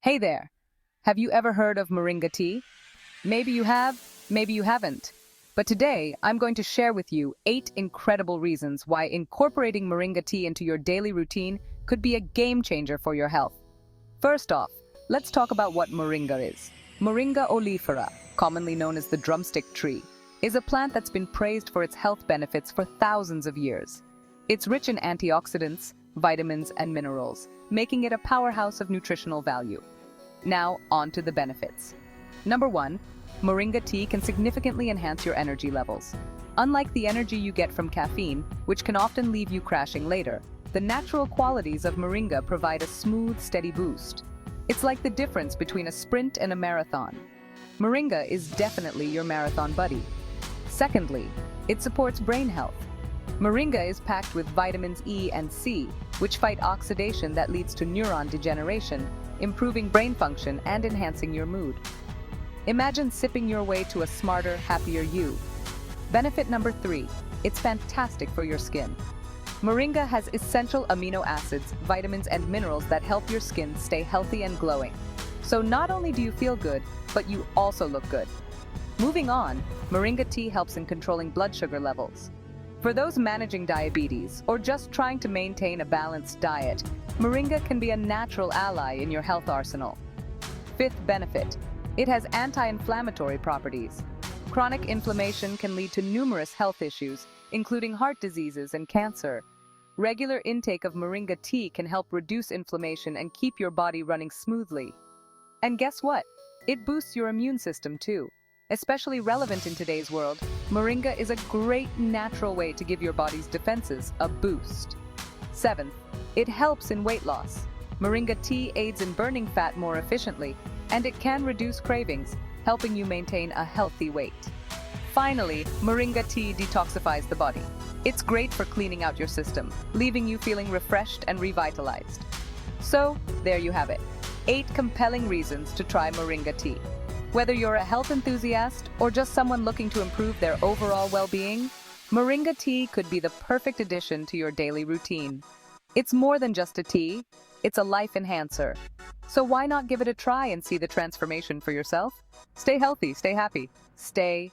Hey there! Have you ever heard of Moringa tea? Maybe you have, maybe you haven't. But today, I'm going to share with you 8 incredible reasons why incorporating Moringa tea into your daily routine could be a game changer for your health. First off, let's talk about what Moringa is. Moringa oleifera, commonly known as the drumstick tree, is a plant that's been praised for its health benefits for thousands of years. It's rich in antioxidants, vitamins, and minerals, making it a powerhouse of nutritional value. Now, on to the benefits. Number 1, Moringa tea can significantly enhance your energy levels. Unlike the energy you get from caffeine, which can often leave you crashing later, the natural qualities of Moringa provide a smooth, steady boost. It's like the difference between a sprint and a marathon. Moringa is definitely your marathon buddy. Secondly, it supports brain health. Moringa is packed with vitamins E and C, which fight oxidation that leads to neuron degeneration, improving brain function and enhancing your mood. Imagine sipping your way to a smarter, happier you. Benefit number 3, it's fantastic for your skin. Moringa has essential amino acids, vitamins, and minerals that help your skin stay healthy and glowing. So not only do you feel good, but you also look good. Moving on, Moringa tea helps in controlling blood sugar levels. For those managing diabetes or just trying to maintain a balanced diet, Moringa can be a natural ally in your health arsenal. Fifth benefit, it has anti-inflammatory properties. Chronic inflammation can lead to numerous health issues, including heart diseases and cancer. Regular intake of Moringa tea can help reduce inflammation and keep your body running smoothly. And guess what? It boosts your immune system too. Especially relevant in today's world, Moringa is a great natural way to give your body's defenses a boost. 7th, it helps in weight loss. Moringa tea aids in burning fat more efficiently, and it can reduce cravings, helping you maintain a healthy weight. Finally, Moringa tea detoxifies the body. It's great for cleaning out your system, leaving you feeling refreshed and revitalized. So, there you have it. 8 compelling reasons to try Moringa tea. Whether you're a health enthusiast or just someone looking to improve their overall well-being, Moringa tea could be the perfect addition to your daily routine. It's more than just a tea, it's a life enhancer. So why not give it a try and see the transformation for yourself? Stay healthy, stay happy, stay